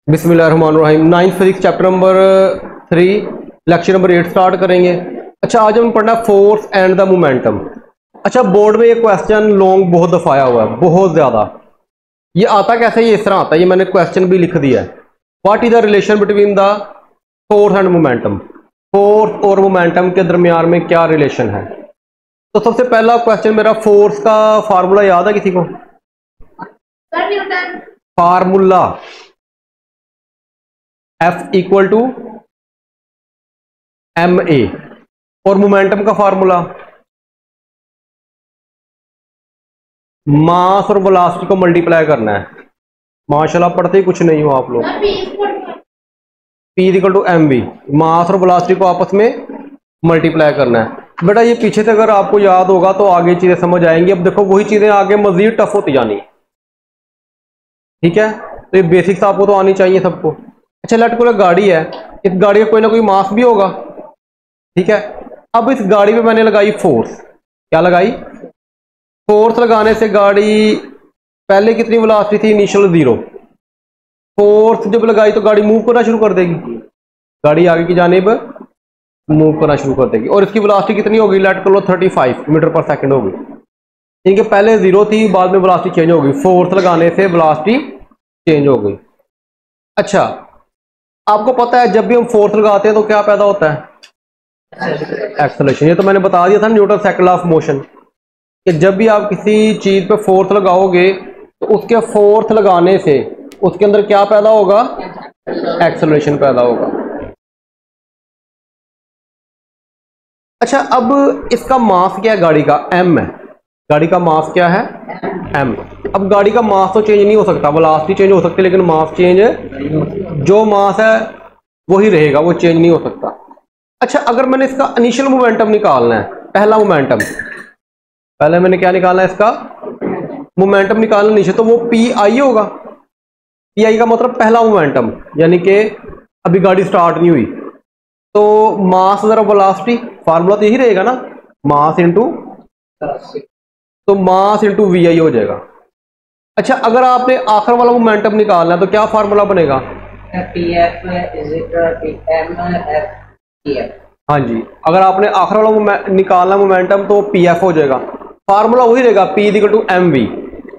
बिस्मिल्लाहिर्रहमानिर्रहीम। 9th physics chapter number 3 lecture number 8 start करेंगे। अच्छा, आज हम पढ़ना फोर्स एंड द मोमेंटम। अच्छा, बोर्ड में ये क्वेश्चन लॉन्ग बहुत दफा आया हुआ है, बहुत ज़्यादा। ये आता कैसे, ये इस तरह आता है, ये मैंने क्वेश्चन भी लिख दिया है। What is the relation between the force and momentum? Force और मोमेंटम के दरमियान में क्या रिलेशन है? तो सबसे पहला क्वेश्चन मेरा, फोर्स का फार्मूला याद है किसी को? Formula F equal to M A. और मोमेंटम का फार्मूला मास और वेलोसिटी को मल्टीप्लाई करना है। माशाल्लाह पढ़ते ही कुछ नहीं हो आप लोग। P equal to M V, mass और वेलोसिटी को आपस में मल्टीप्लाई करना है। बेटा ये पीछे से अगर आपको याद होगा तो आगे चीजें समझ आएंगी। अब देखो वही चीजें आगे मजीद टफ होती जानी, ठीक है? तो ये बेसिक्स आपको तो आनी चाहिए सबको। अच्छा, लेट को गाड़ी है, इस गाड़ी का कोई ना कोई मास भी होगा, ठीक है? अब इस गाड़ी पे मैंने लगाई फोर्स। क्या लगाई? फोर्स लगाने से गाड़ी पहले कितनी वेलोसिटी थी? इनिशियल 0। फोर्स जब लगाई तो गाड़ी मूव करना शुरू कर देगी, गाड़ी आगे की जानिब मूव करना शुरू कर देगी। और इसकी वेलोसिटी कितनी होगी? लेट कर लो 35 मीटर पर सेकंड होगी। इनके पहले 0 थी, बाद में वेलोसिटी चेंज होगी। फोर्स लगाने से वेलोसिटी चेंज हो गई। अच्छा, आपको पता है जब भी हम फोर्स लगाते हैं तो क्या पैदा होता है? एक्सेलरेशन। ये तो मैंने बता दिया था, Newton second law of motion, कि जब भी आप किसी चीज पे फोर्स लगाओगे तो उसके फोर्स लगाने से उसके अंदर क्या पैदा होगा? एक्सेलरेशन पैदा होगा। अच्छा, अब इसका मास क्या है? गाड़ी का m है। गाड़ी का मास क्या है? m। अब गाड़ी का मास तो चेंज नहीं हो सकता, वेलोसिटी चेंज हो सकती है लेकिन मास चेंज, जो मास है वही रहेगा, वो चेंज नहीं हो सकता। अच्छा, अगर मैंने इसका इनिशियल मोमेंटम निकालना है, पहला मोमेंटम, पहले मैंने क्या निकालना है? इसका मोमेंटम निकालना नीचे, तो वो पी आई होगा। पी आई का मतलब पहला मोमेंटम, यानी कि अभी गाड़ी स्टार्ट नहीं हुई। तो मास जरा वेलोसिटी, फार्मूला तो यही रहेगा ना, मास इंटू, तो मास इंटू वी आई हो जाएगा। अच्छा, अगर आपने आखिर वाला मोमेंटम निकालना है तो क्या फार्मूला बनेगा? हाँ जी, अगर आपने आखिर वाला निकालना मोमेंटम तो पी एफ हो जाएगा। फार्मूला वही रहेगा, P equal to M V,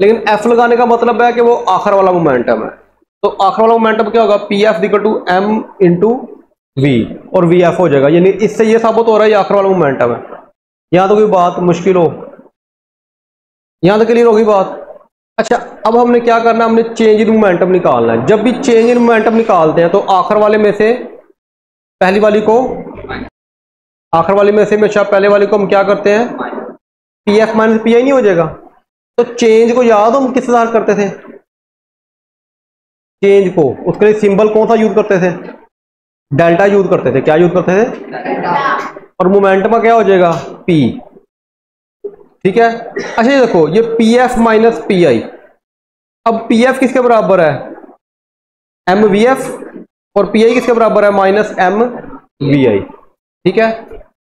लेकिन एफ लगाने का मतलब है कि वो आखिर वाला मोमेंटम है। तो आखिर वाला मोमेंटम क्या होगा? P F equal to M into V, और वी एफ हो जाएगा। यानी इससे ये साबित हो रहा है ये आखिर वाला मोमेंटम है। यहां तो कोई बात मुश्किल हो? यहां तक क्लियर होगी बात? अच्छा, अब हमने क्या करना है? हमने चेंज इन मोमेंटम निकालना है। जब भी चेंज इन मोमेंटम निकालते हैं तो आखिर वाले में से पहली वाली को, आखिर वाले में से हमेशा पहले वाले को हम क्या करते हैं? पी एफ माइनस पी आई नहीं हो जाएगा? तो चेंज को याद हम किस तरह करते थे? चेंज को उसके लिए सिंबल कौन सा यूज करते थे? डेल्टा यूज करते थे। क्या यूज करते थे? और मोमेंटम का क्या हो जाएगा? पी, ठीक है? अच्छा, ये देखो, ये P F minus P I. अब पी एफ किसके बराबर है? M V F. और पी आई किसके बराबर है? माइनस एम वी आई, ठीक है?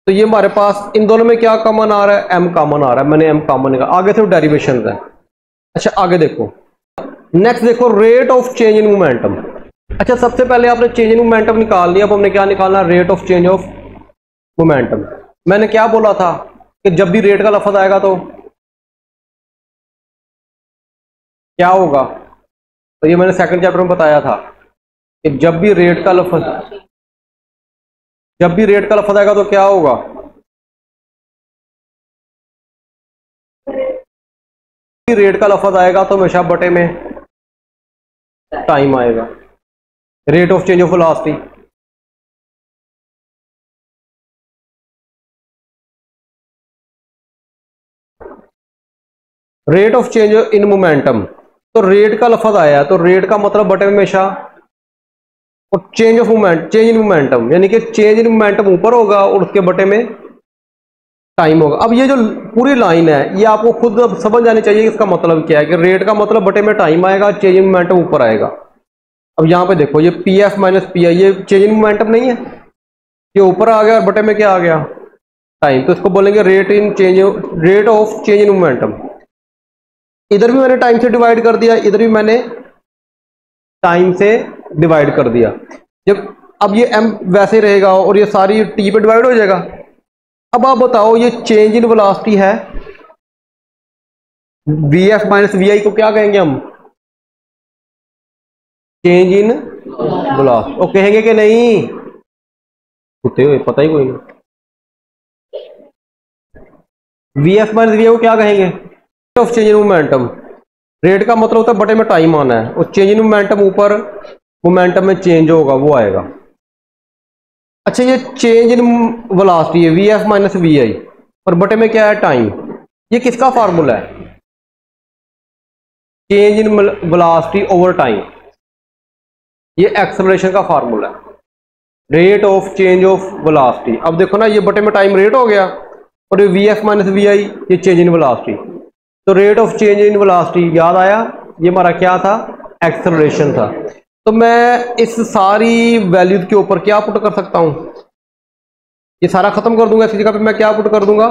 तो ये हमारे पास इन दोनों में क्या कॉमन आ रहा है? एम कॉमन आ रहा है। मैंने एम कॉमन निकाला, आगे से डेरिवेशन है। अच्छा, आगे देखो, नेक्स्ट देखो, rate of change in momentum. अच्छा, सबसे पहले आपने चेंज इन मोमेंटम निकाल लिया। अब हमने क्या निकालना? Rate of change of momentum. मैंने क्या बोला था कि जब भी रेट का लफ्ज आएगा तो क्या होगा? तो ये मैंने सेकंड चैप्टर में बताया था कि जब भी रेट का लफ्ज आएगा तो क्या होगा? रेट का लफ्ज आएगा तो हमेशा बटे में टाइम आएगा। Rate of change of velocity, rate of change in momentum. तो रेट का लफ्ज आया है तो रेट का मतलब बटे में हमेशा, और change of moment, change in momentum, यानी कि चेंज इन मोमेंटम ऊपर होगा और उसके बटे में टाइम होगा। अब ये जो पूरी लाइन है ये आपको खुद अब समझ जानी चाहिए इसका मतलब क्या है, कि रेट का मतलब बटे में टाइम आएगा, चेंज इन मोमेंटम ऊपर आएगा। अब यहां पे देखो, ये पी एफ माइनस पी आई, ये चेंज इन मोमेंटम नहीं है, ये ऊपर आ गया और बटे में क्या आ गया? टाइम। तो इसको बोलेंगे rate of change in momentum. इधर भी मैंने टाइम से डिवाइड कर दिया, इधर भी मैंने टाइम से डिवाइड कर दिया। जब अब ये m वैसे रहेगा और ये सारी t पे डिवाइड हो जाएगा। अब आप बताओ ये चेंज इन वेलोसिटी है, vf माइनस vi को क्या कहेंगे हम? Change in velocity. और कहेंगे कि नहीं? होते हुए पता ही कोई नहीं। vf माइनस vi को क्या कहेंगे? Of change in momentum. Rate का मतलब होता है बटे में टाइम आना है, और चेंज इन मोमेंटम ऊपर मोमेंटम में चेंज होगा वो आएगा। अच्छा ये चेंज इन वेलोसिटी है vf माइनस vi, और बटे में क्या है? टाइम। ये किसका फार्मूला है? Change in velocity over time. ये एक्सेलरेशन का फार्मूला है, rate of change of velocity. अब देखो ना, ये बटे में टाइम रेट हो गया, और ये vf माइनस vi ये चेंज इन वेलोसिटी। तो rate of change in velocity याद आया, ये हमारा क्या था? एक्सेलरेशन था। तो मैं इस सारी वैल्यूज के ऊपर क्या पुट कर सकता हूं? ये सारा खत्म कर दूंगा, इस जगह पे मैं क्या पुट कर दूंगा?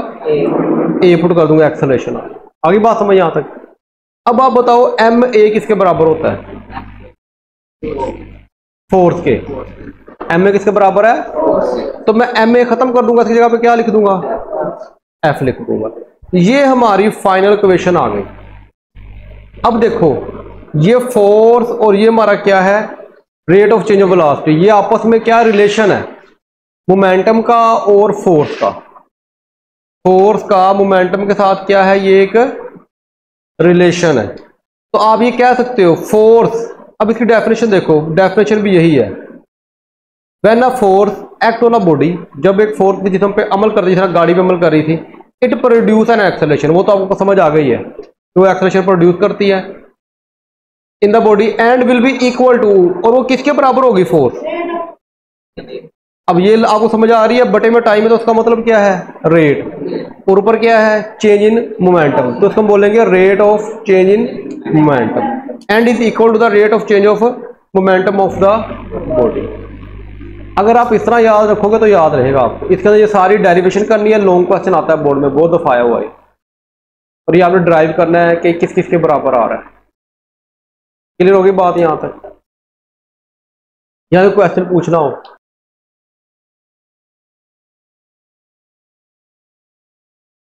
ए पुट कर दूंगा, एक्सेलरेशन। आगे बात समझ यहां तक। अब आप बताओ एम ए किसके बराबर होता है? फोर्स के। एम ए किसके बराबर है? तो मैं एम ए खत्म कर दूंगा, इसकी जगह पे क्या लिख दूंगा? एफ लिख दूंगा। ये हमारी फाइनल इक्वेशन आ गई। अब देखो ये फोर्स और ये हमारा क्या है? Rate of change of velocity. ये आपस में क्या रिलेशन है? मोमेंटम का और फोर्स का। फोर्स का मोमेंटम के साथ क्या है? ये एक रिलेशन है। तो आप ये कह सकते हो फोर्स, अब इसकी डेफिनेशन देखो, डेफिनेशन भी यही है। When a force act on a body, जब एक फोर्स की जिसम पे अमल कर रही थी, गाड़ी पे अमल कर रही थी, इट प्रोड्यूस एन एक्सेलरेशन। वो तो आपको समझ आ गई है, तो एक्सेलरेशन प्रोड्यूस करती है in the body and will be equal to, और वो किसके बराबर होगी? फोर्स। अब ये आपको समझ आ रही है, बटे में टाइम है तो उसका मतलब क्या है? रेट। और ऊपर क्या है? Change in momentum. तो इसको हम बोलेंगे rate of change in momentum and is equal to the rate of change of momentum of the body. अगर आप इस तरह याद रखोगे तो याद रहेगा आपको। इसके अंदर ये सारी डेरिवेशन करनी है, लॉन्ग क्वेश्चन आता है बोर्ड में, बहुत दफा आया हुआ है, और ये आपने ड्राइव करना है कि किस किस के बराबर आ रहा है। क्लियर होगी बात यहां तक? यहाँ क्वेश्चन पूछना हो